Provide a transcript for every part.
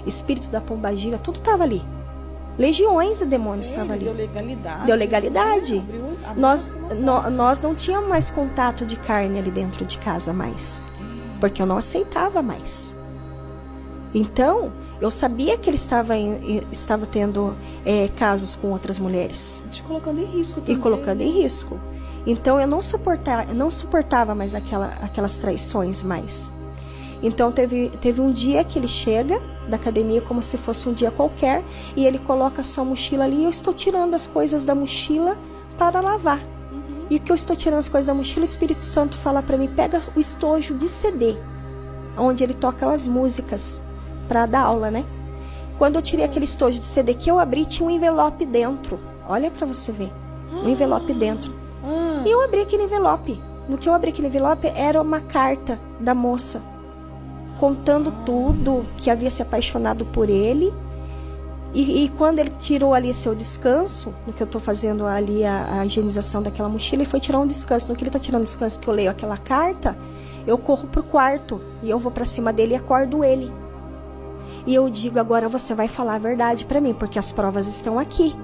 espírito da pombagira, tudo estava ali. Legiões de demônios estavam ali. Deu legalidade. Deu legalidade. Abriu Nós não tínhamos mais contato de carne ali dentro de casa mais. Porque eu não aceitava mais. Então, eu sabia que ele estava tendo casos com outras mulheres. Te colocando em risco também. E colocando em risco. Então, eu não suportava mais aquelas traições mais. Então, teve um dia que ele chega da academia como se fosse um dia qualquer, e ele coloca a sua mochila ali, e eu estou tirando as coisas da mochila para lavar. E que eu estou tirando as coisas da mochila, o Espírito Santo fala para mim, pega o estojo de CD, onde ele toca as músicas para dar aula, né? Quando eu tirei aquele estojo de CD que eu abri, tinha um envelope dentro. Olha para você ver, um envelope dentro. E eu abri aquele envelope. No que eu abri aquele envelope, era uma carta da moça, contando tudo, que havia se apaixonado por ele. E quando ele tirou ali seu descanso, no que eu estou fazendo ali a higienização daquela mochila, ele foi tirar um descanso. No que ele está tirando descanso, que eu leio aquela carta, eu corro pro quarto e eu vou para cima dele e acordo ele. E eu digo, agora você vai falar a verdade para mim, porque as provas estão aqui.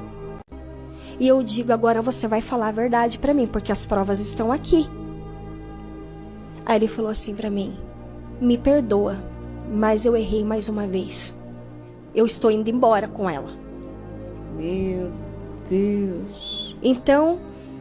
E eu digo, agora você vai falar a verdade para mim, porque as provas estão aqui. Aí ele falou assim para mim, me perdoa, mas eu errei mais uma vez. Eu estou indo embora com ela. Meu Deus. Então,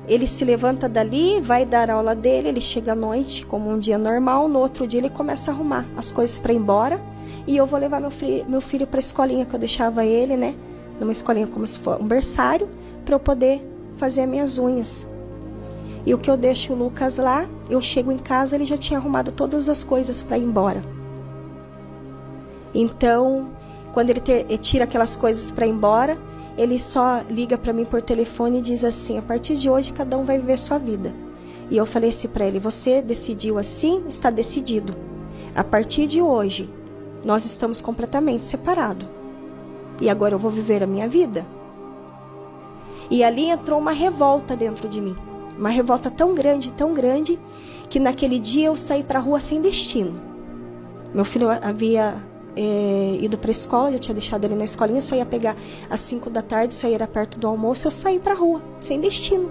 ele se levanta dali, vai dar a aula dele, ele chega à noite, como um dia normal. No outro dia, ele começa a arrumar as coisas para ir embora. E eu vou levar meu filho para a escolinha que eu deixava ele, né? Numa escolinha como se fosse um berçário, para eu poder fazer as minhas unhas. E o que eu deixo o Lucas lá, eu chego em casa, ele já tinha arrumado todas as coisas para ir embora. Então, quando ele tira aquelas coisas para ir embora, ele só liga para mim por telefone e diz assim, a partir de hoje cada um vai viver sua vida. E eu falei assim para ele, você decidiu assim, está decidido. A partir de hoje, nós estamos completamente separados. E agora eu vou viver a minha vida. E ali entrou uma revolta dentro de mim. Uma revolta tão grande, que naquele dia eu saí para a rua sem destino. Meu filho havia ido para a escola, eu tinha deixado ele na escolinha, só ia pegar às 5 da tarde, só ia perto do almoço, eu saí para a rua, sem destino,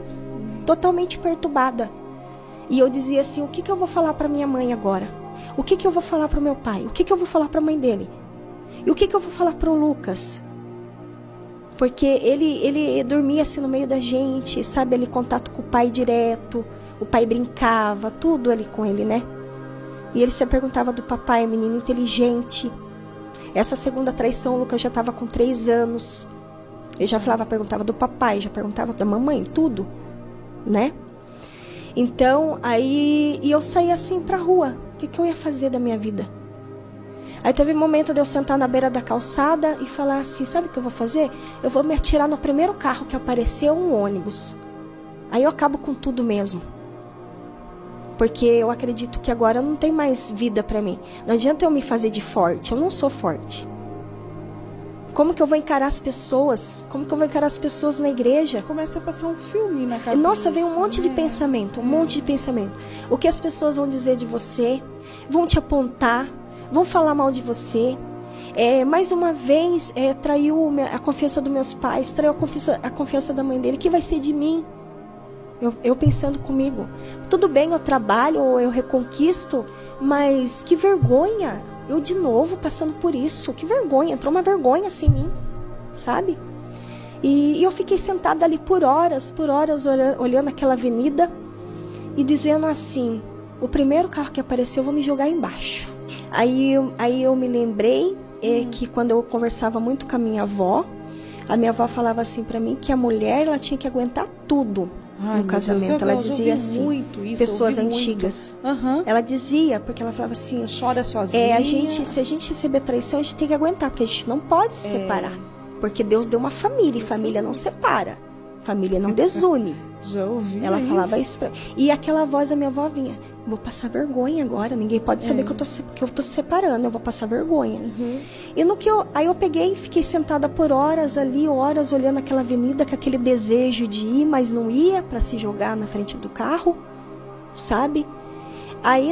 totalmente perturbada. E eu dizia assim, o que eu vou falar para minha mãe agora? O que eu vou falar para o meu pai? O que eu vou falar para a mãe dele? E o que eu vou falar para o Lucas? Porque ele dormia assim no meio da gente, sabe? Ele contato com o pai direto, o pai brincava, tudo ali com ele, né? E ele se perguntava do papai, menino inteligente. Essa segunda traição, o Lucas já estava com 3 anos. Ele já perguntava do papai, já perguntava da mamãe, tudo, né? Então, aí eu saí assim pra rua. O que eu ia fazer da minha vida? Aí teve um momento de eu sentar na beira da calçada e falar assim, sabe o que eu vou fazer? Eu vou me atirar no primeiro carro que aparecer, um ônibus. Aí eu acabo com tudo mesmo. Porque eu acredito que agora não tem mais vida pra mim. Não adianta eu me fazer de forte, eu não sou forte. Como que eu vou encarar as pessoas? Como que eu vou encarar as pessoas na igreja? Começa a passar um filme na cabeça. Nossa, vem um monte de pensamento, um monte de pensamento. O que as pessoas vão dizer de você, vão te apontar, vão falar mal de você. Mais uma vez, traiu a confiança dos meus pais, traiu a confiança da mãe dele. O que vai ser de mim? Eu pensando comigo, tudo bem, eu trabalho ou eu reconquisto, mas que vergonha, eu de novo passando por isso, que vergonha, entrou uma vergonha assim em mim, sabe? E eu fiquei sentada ali por horas olhando aquela avenida e dizendo assim, o primeiro carro que apareceu eu vou me jogar embaixo. Aí eu me lembrei que quando eu conversava muito com a minha avó falava assim pra mim que a mulher ela tinha que aguentar tudo. No casamento, ela dizia assim, pessoas antigas. Ela dizia, porque ela falava assim, chora sozinha. Se a gente receber traição, a gente tem que aguentar, porque a gente não pode se separar. Porque Deus deu uma família, e família não separa. Família não desune. Já ouvi. Ela falava isso pra... E aquela voz da minha avó vinha, vou passar vergonha agora, ninguém pode saber que eu tô separando, eu vou passar vergonha. E aí eu peguei e fiquei sentada por horas ali, olhando aquela avenida, com aquele desejo de ir, mas não ia para se jogar na frente do carro, sabe? Aí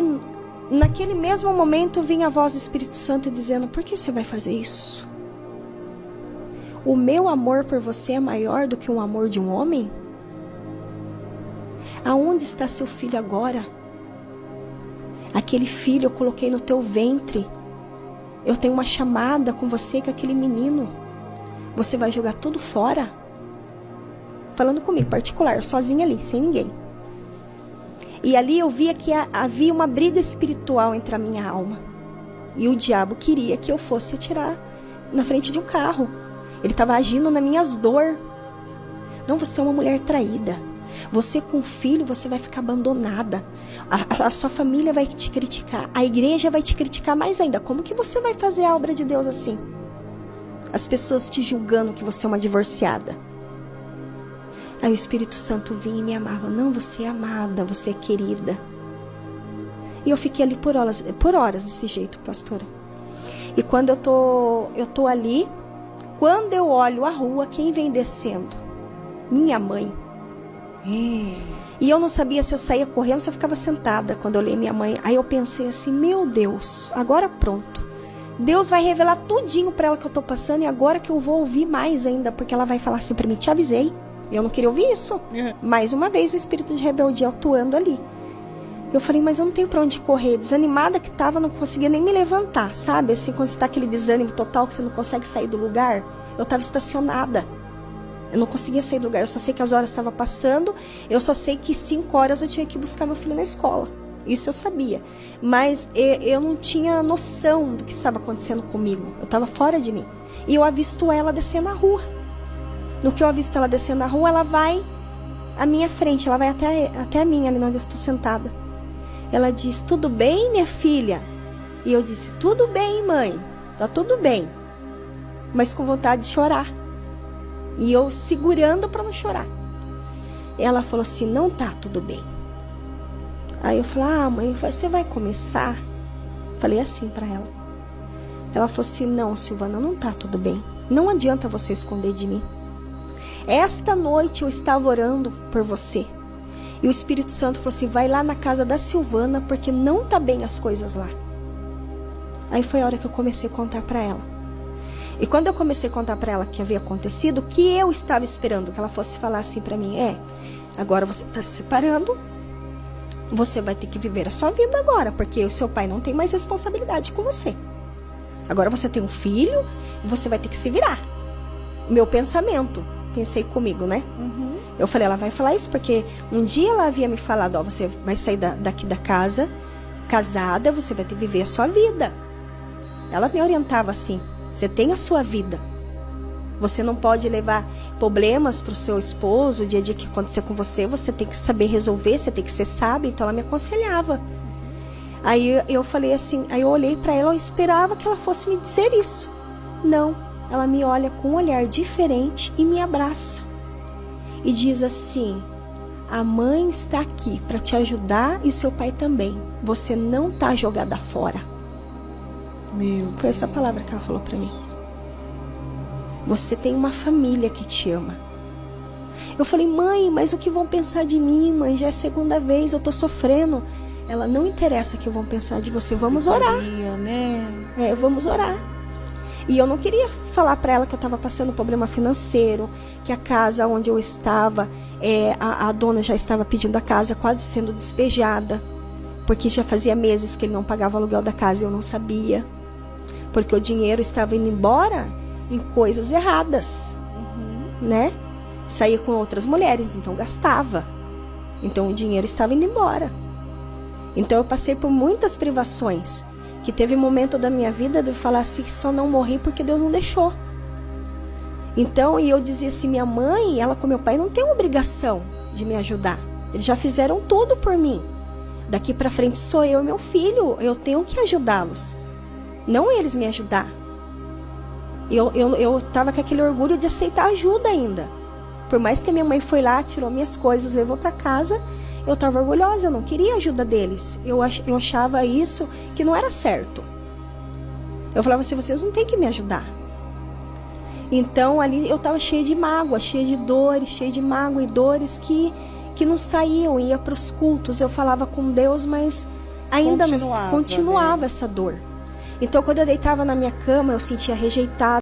naquele mesmo momento vinha a voz do Espírito Santo dizendo: por que você vai fazer isso? O meu amor por você é maior do que o amor de um homem? Aonde está seu filho agora? Aquele filho eu coloquei no teu ventre. Eu tenho uma chamada com você, com aquele menino. Você vai jogar tudo fora? Falando comigo, particular, sozinha ali, sem ninguém. E ali eu via que havia uma briga espiritual entre a minha alma. E o diabo queria que eu fosse atirar na frente de um carro. Ele estava agindo nas minhas dores. Não, você é uma mulher traída. Você com filho, você vai ficar abandonada. A sua família vai te criticar. A igreja vai te criticar mais ainda. Como que você vai fazer a obra de Deus assim? As pessoas te julgando que você é uma divorciada. Aí o Espírito Santo vinha e me amava. Não, você é amada, você é querida. E eu fiquei ali por horas desse jeito, pastora. E quando eu tô ali, quando eu olho a rua, quem vem descendo? Minha mãe. E eu não sabia se eu saía correndo ou se eu ficava sentada quando eu olhei minha mãe. Aí eu pensei assim, meu Deus, agora pronto. Deus vai revelar tudinho pra ela que eu tô passando e agora que eu vou ouvir mais ainda, porque ela vai falar assim pra mim, te avisei. Eu não queria ouvir isso. Mais uma vez o espírito de rebeldia atuando ali. Eu falei, mas eu não tenho pra onde correr. Desanimada que tava, não conseguia nem me levantar, sabe? Assim, quando você tá aquele desânimo total que você não consegue sair do lugar. Eu tava estacionada. Eu não conseguia sair do lugar. Eu só sei que as horas estavam passando. Eu só sei que 5 horas eu tinha que buscar meu filho na escola. Isso eu sabia. Mas eu não tinha noção do que estava acontecendo comigo. Eu estava fora de mim. E eu avisto ela descer na rua. No que eu avisto ela descer na rua, ela vai à minha frente. Ela vai até a minha, ali onde eu estou sentada. Ela diz, tudo bem, minha filha? E eu disse, tudo bem, mãe. Tá tudo bem. Mas com vontade de chorar. E eu segurando para não chorar. Ela falou assim, não tá tudo bem. Aí eu falei, mãe, você vai começar? Falei assim para ela. Ela falou assim, não, Silvana, não tá tudo bem. Não adianta você esconder de mim. Esta noite eu estava orando por você. E o Espírito Santo falou assim, vai lá na casa da Silvana, porque não tá bem as coisas lá. Aí foi a hora que eu comecei a contar para ela. E quando eu comecei a contar para ela o que havia acontecido, o que eu estava esperando que ela fosse falar assim para mim, agora você está se separando, você vai ter que viver a sua vida agora, porque o seu pai não tem mais responsabilidade com você. Agora você tem um filho, e você vai ter que se virar. Meu pensamento, pensei comigo, né? Eu falei, ela vai falar isso, porque um dia ela havia me falado, você vai sair daqui da casa, casada, você vai ter que viver a sua vida. Ela me orientava assim, você tem a sua vida. Você não pode levar problemas para o seu esposo, o dia a dia que acontecer com você, você tem que saber resolver, você tem que ser sábio. Então ela me aconselhava. Aí eu falei assim, aí eu olhei para ela, eu esperava que ela fosse me dizer isso. Não, ela me olha com um olhar diferente e me abraça. E diz assim, a mãe está aqui para te ajudar e o seu pai também. Você não está jogada fora. Foi essa palavra que ela falou para mim. Você tem uma família que te ama. Eu falei, mãe, mas o que vão pensar de mim, mãe? Já é a segunda vez, eu tô sofrendo. Ela, não interessa o que vão pensar de você, vamos orar. Vamos orar. E eu não queria falar para ela que eu estava passando problema financeiro, que a casa onde eu estava, a dona já estava pedindo a casa, quase sendo despejada, porque já fazia meses que ele não pagava o aluguel da casa e eu não sabia. Porque o dinheiro estava indo embora em coisas erradas, né? Saía com outras mulheres, então gastava. Então o dinheiro estava indo embora. Então eu passei por muitas privações, que teve um momento da minha vida de eu falar assim, só não morri porque Deus não deixou. Então, e eu dizia assim, minha mãe, ela com meu pai não tem obrigação de me ajudar. Eles já fizeram tudo por mim. Daqui para frente sou eu e meu filho, eu tenho que ajudá-los. Não eles me ajudar. Eu tava com aquele orgulho de aceitar ajuda ainda. Por mais que a minha mãe foi lá, tirou minhas coisas, levou para casa, eu tava orgulhosa, eu não queria a ajuda deles. Eu achava isso que não era certo. Eu falava assim, vocês não têm que me ajudar. Então ali eu tava cheia de mágoa, cheia de dores, cheia de mágoa e dores que não saíam, ia para os cultos. Eu falava com Deus, mas ainda continuava essa dor. Então, quando eu deitava na minha cama, eu sentia rejeitada.